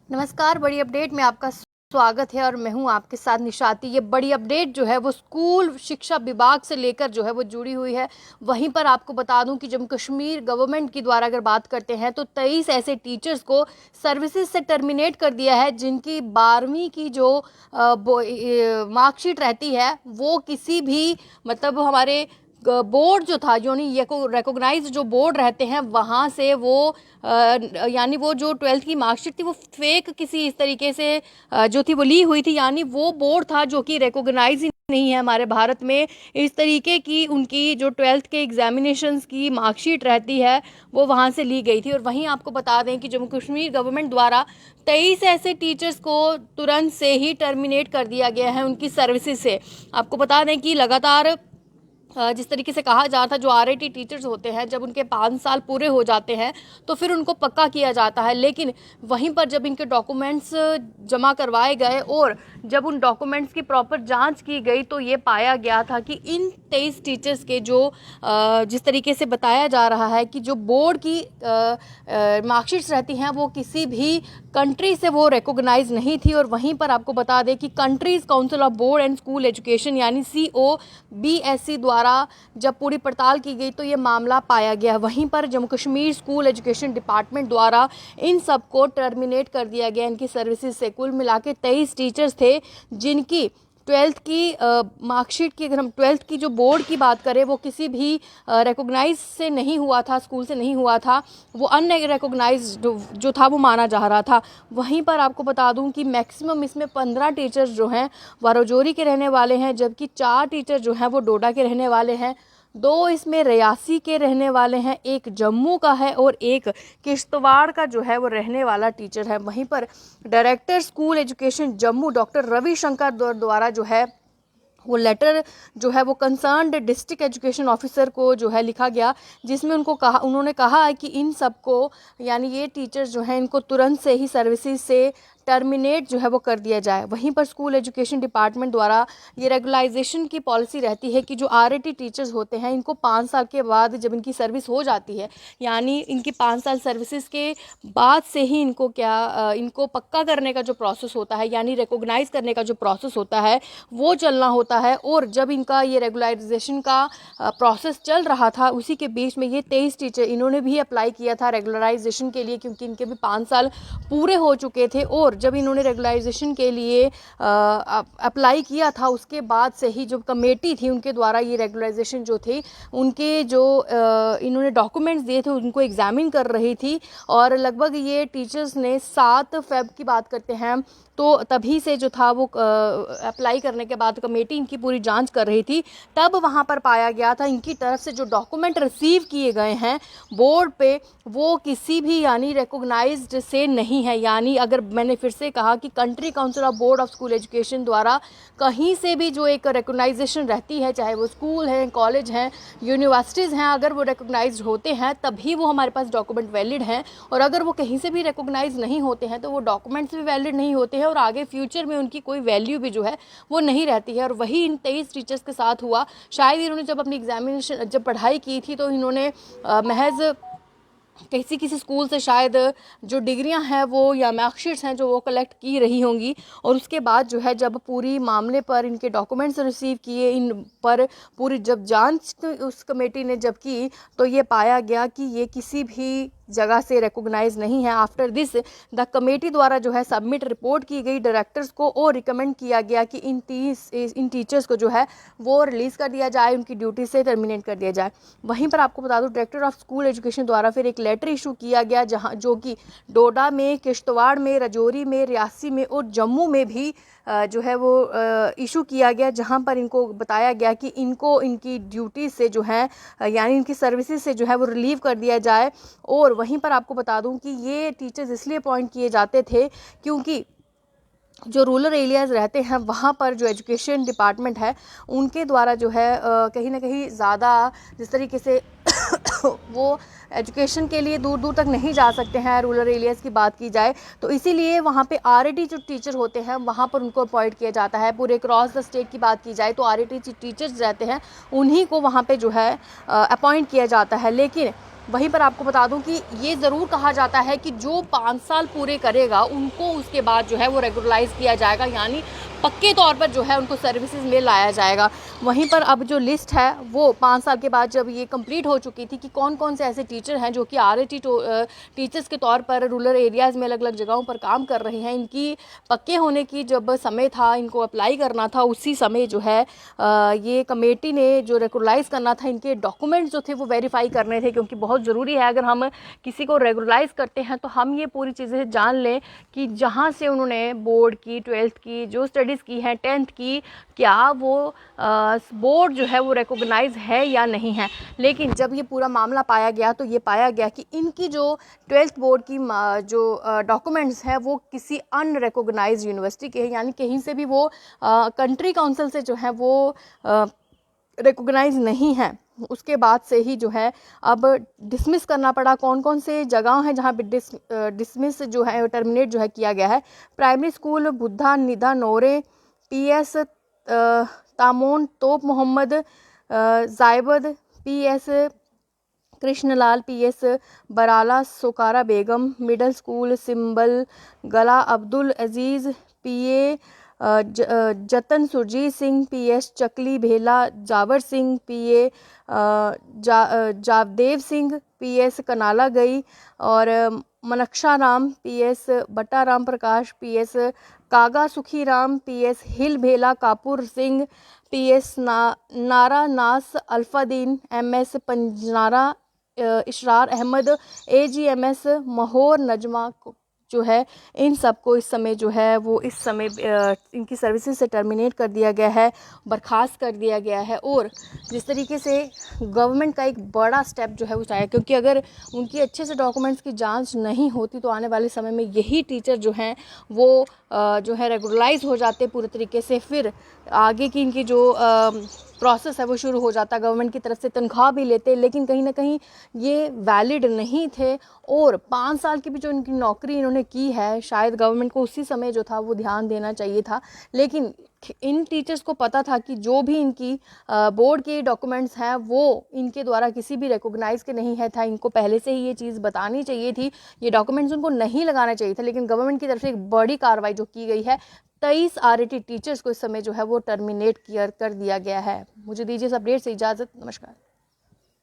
नमस्कार। बड़ी अपडेट में आपका स्वागत है और मैं हूं आपके साथ निशाती। ये बड़ी अपडेट जो है वो स्कूल शिक्षा विभाग से लेकर जो है वो जुड़ी हुई है। वहीं पर आपको बता दूं कि जम्मू कश्मीर गवर्नमेंट की द्वारा अगर बात करते हैं तो 23 ऐसे टीचर्स को सर्विसेज से टर्मिनेट कर दिया है, जिनकी 12वीं की जो मार्कशीट रहती है वो किसी भी मतलब हमारे बोर्ड जो था यानी ये को रिकॉग्नाइज जो बोर्ड रहते हैं वहाँ से वो यानी वो जो 12th की मार्कशीट थी वो फेक किसी इस तरीके से जो थी वो ली हुई थी। यानी वो बोर्ड था जो कि रिकॉग्नाइज ही नहीं है हमारे भारत में। इस तरीके की उनकी जो 12th के एग्जामिनेशंस की मार्कशीट रहती है वो वहाँ से ली गई थी। और वहीं आपको बता दें कि जम्मू कश्मीर गवर्नमेंट द्वारा 23 ऐसे टीचर्स को तुरंत से ही टर्मिनेट कर दिया गया है उनकी सर्विसेज से। आपको बता दें कि लगातार जिस तरीके से कहा जाता है जो आरआईटी टीचर्स होते हैं जब उनके 5 साल पूरे हो जाते हैं तो फिर उनको पक्का किया जाता है, लेकिन वहीं पर जब इनके डॉक्यूमेंट्स जमा करवाए गए और जब उन डॉक्यूमेंट्स की प्रॉपर जांच की गई तो ये पाया गया था कि इन 23 टीचर्स के जो जिस तरीके से बताया जा रहा है कि जो बोर्ड की मार्कशीट्स रहती हैं वो किसी भी कंट्री से वो रिकॉग्नाइज नहीं थी। और वहीं पर आपको बता दें कि countries council of board and school education यानी COBSE द्वारा जब पूरी पड़ताल की गई तो ये मामला पाया गया। वहीं पर Jammu Kashmir school education department द्वारा इन सबको टर्मिनेट कर दिया गया इनकी सर्विसेज से। कुल मिला के 23 टीचर्स थे जिनकी 12th की मार्कशीट की, अगर हम 12th की जो बोर्ड की बात करें वो किसी भी रिकॉग्नाइज से नहीं हुआ था, स्कूल से नहीं हुआ था, वो अनरिकॉग्नाइज जो था वो माना जा रहा था। वहीं पर आपको बता दूं कि मैक्सिमम इसमें 15 टीचर्स जो हैं वह राजौरी के रहने वाले हैं, जबकि 4 टीचर जो हैं वो डोडा के रहने वाले हैं, 2 इसमें रियासी के रहने वाले हैं, 1 जम्मू का है और 1 किश्तवाड़ का जो है वो रहने वाला टीचर है। वहीं पर director school education Jammu doctor Ravishankar द्वारा जो है वो लेटर जो है वो कंसर्न्ड डिस्ट्रिक्ट एजुकेशन ऑफिसर को जो है लिखा गया, जिसमें उन्होंने कहा है कि इन सबको यानी ये टीचर्स जो हैं इनको तुरंत से ही सर्विसेज से टर्मिनेट जो है वो कर दिया जाए। वहीं पर स्कूल एजुकेशन डिपार्टमेंट द्वारा ये रेगुलाइजेशन की पॉलिसी रहती है कि जो आरआईटी टीचर्स होते हैं इनको 5 साल के बाद जब इनकी सर्विस हो जाती है यानी इनकी 5 साल सर्विसेज के बाद से ही इनको पक्का करने का जो प्रोसेस होता है यानी रिकॉग्नाइज करने का जो प्रोसेस होता है वो चलना होता है। और जब इनका ये रेगुलराइजेशन का प्रोसेस चल रहा था उसी के बीच में ये 23 टीचर इन्होंने भी अप्लाई किया था रेगुलराइजेशन के लिए, क्योंकि इनके भी 5 साल पूरे हो चुके थे। और जब इन्होंने रेगुलराइजेशन के लिए अप्लाई किया था उसके बाद से ही जो कमेटी थी उनके द्वारा ये रेगुलराइजेशन जो थी उनके जो इन्होंने डॉक्यूमेंट्स दिए थे उनको एग्जामिन कर रही थी। और लगभग ये टीचर्स ने 7 फेब की बात करते हैं तो तभी से जो था वो अप्लाई करने के बाद कमेटी इनकी पूरी जांच कर रही थी, तब वहाँ पर पाया गया था इनकी तरफ से जो डॉक्यूमेंट रिसीव किए गए हैं बोर्ड पे वो किसी भी यानी रिकॉग्नाइज्ड से नहीं है। यानी अगर मैंने फिर से कहा कि country council of board of school education द्वारा कहीं से भी जो एक रिकॉग्नाइजेशन रहती है, चाहे वो स्कूल हैं, कॉलेज हैं, यूनिवर्सिटीज़ हैं, अगर वो रिकॉग्नाइज होते हैं तभी वो हमारे पास डॉक्यूमेंट वैलिड हैं। और अगर वो कहीं से भी रिकॉग्नाइज नहीं होते हैं तो वो डॉक्यूमेंट्स भी वैलिड नहीं होते हैं और आगे फ्यूचर में उनकी कोई वैल्यू भी जो है वो नहीं रहती है। और वही इन 23 टीचर्स के साथ हुआ। शायद इन्होंने जब अपनी एग्जामिनेशन जब पढ़ाई की थी तो इन्होंने महज किसी स्कूल से शायद जो डिग्रियां हैं वो या मार्कशीट्स हैं जो वो कलेक्ट की रही होंगी, और उसके बाद जो है जब पूरी मामले पर इनके डॉक्यूमेंट्स रिसीव किए, इन पर पूरी जब जांच उस कमेटी ने जब की तो ये पाया गया कि ये किसी भी जगह से रिकॉग्नाइज नहीं है। आफ्टर दिस द कमेटी द्वारा जो है सबमिट रिपोर्ट की गई डायरेक्टर्स को और रिकमेंड किया गया कि इन टीचर्स को जो है वो रिलीज़ कर दिया जाए, उनकी ड्यूटी से टर्मिनेट कर दिया जाए। वहीं पर आपको बता दूं डायरेक्टर ऑफ स्कूल एजुकेशन द्वारा फिर एक लेटर इशू किया गया जहां जो कि डोडा में, किश्तवाड़ में, राजौरी में, रियासी में और जम्मू में भी जो है वो इशू किया गया, जहां पर इनको बताया गया कि इनको इनकी ड्यूटी से जो है यानी इनकी सर्विसेज से जो है वो रिलीव कर दिया जाए। और वहीं पर आपको बता दूं कि ये टीचर्स इसलिए अपॉइंट किए जाते थे क्योंकि जो रूरल एरियाज़ रहते हैं वहाँ पर जो एजुकेशन डिपार्टमेंट है उनके द्वारा जो है कहीं ना कहीं ज़्यादा जिस तरीके से वो एजुकेशन के लिए दूर दूर तक नहीं जा सकते हैं, रूरल एरियाज़ की बात की जाए तो इसीलिए वहाँ पे आरआईटी जो टीचर होते हैं वहाँ पर उनको अपॉइंट किया जाता है। पूरे क्रॉस द स्टेट की बात की जाए तो आरआईटी टीचर्स रहते हैं उन्हीं को वहाँ पे जो है अपॉइंट किया जाता है। लेकिन वहीं पर आपको बता दूं कि ये ज़रूर कहा जाता है कि जो 5 साल पूरे करेगा उनको उसके बाद जो है वो रेगुलराइज किया जाएगा, यानी पक्के तौर पर जो है उनको सर्विसेज में लाया जाएगा। वहीं पर अब जो लिस्ट है वो 5 साल के बाद जब ये कंप्लीट हो चुकी थी कि कौन कौन से ऐसे टीचर हैं जो कि RAT टीचर्स के तौर पर रूरल एरियाज़ में अलग अलग जगहों पर काम कर रहे हैं, इनकी पक्के होने की जब समय था, इनको अप्लाई करना था, उसी समय जो है ये कमेटी ने जो रेगुलराइज करना था, इनके डॉक्यूमेंट्स जो थे वो वेरीफाई करने थे, क्योंकि बहुत ज़रूरी है अगर हम किसी को रेगुलराइज करते हैं तो हम ये पूरी चीज़ें जान लें कि जहाँ से उन्होंने बोर्ड की, 12th की जो स्टडीज़ की हैं, 10th की, क्या वो बोर्ड जो है वो रिकॉग्नाइज है या नहीं है। लेकिन जब ये पूरा मामला पाया गया तो ये पाया गया कि इनकी जो 12th बोर्ड की जो डॉक्यूमेंट्स हैं वो किसी अनरिकॉग्नाइज यूनिवर्सिटी के हैं, यानी कहीं से भी वो कंट्री काउंसिल से जो है वो रिकॉग्नाइज नहीं है। उसके बाद से ही जो है अब डिसमिस करना पड़ा। कौन कौन से जगह हैं जहाँ पे डिसमिस जो है टर्मिनेट जो है किया गया है। प्राइमरी स्कूल बुद्धा निदा नोरे, PS तामोन तोप मोहम्मद जायबद, PS कृष्णलाल, PS बराला सोकारा बेगम, मिडल स्कूल सिंबल गला अब्दुल अजीज़, PA जतन सुरजीत सिंह, PS चकली भेला Jawar Singh, PA जावदेव Singh, PS canola गई और मनक्षा राम, PS बट्टा राम प्रकाश, PS कागा सुखी राम, PS हिल भेला कापुर सिंह, PS नारा नास अल्फादीन, MS पंजनारा इशरार अहमद, AGMS महोर नजमा जो है, इन सबको इस समय जो है वो इस समय इनकी सर्विसेज से टर्मिनेट कर दिया गया है, बर्खास्त कर दिया गया है। और जिस तरीके से गवर्नमेंट का एक बड़ा स्टेप जो है वो चाहे, क्योंकि अगर उनकी अच्छे से डॉक्यूमेंट्स की जांच नहीं होती तो आने वाले समय में यही टीचर जो हैं वो जो है रेगुलराइज हो जाते पूरे तरीके से, फिर आगे की इनकी जो प्रोसेस है वो शुरू हो जाता, गवर्नमेंट की तरफ से तनख्वाह भी लेते, लेकिन कहीं ना कहीं ये वैलिड नहीं थे। और 5 साल की भी जो इनकी नौकरी इन्होंने की है, शायद गवर्नमेंट को उसी समय जो था वो ध्यान देना चाहिए था। लेकिन इन टीचर्स को पता था कि जो भी इनकी बोर्ड के डॉक्यूमेंट्स हैं वो इनके द्वारा किसी भी रिकॉग्नाइज के नहीं है था, इनको पहले से ही ये चीज़ बतानी चाहिए थी, ये डॉक्यूमेंट्स उनको नहीं लगाना चाहिए था। लेकिन गवर्नमेंट की तरफ से एक बड़ी कार्रवाई जो की गई है, 23 RAT टीचर्स को इस समय जो है वो टर्मिनेट कर दिया गया है। मुझे दीजिए इस अपडेट से इजाज़त। नमस्कार।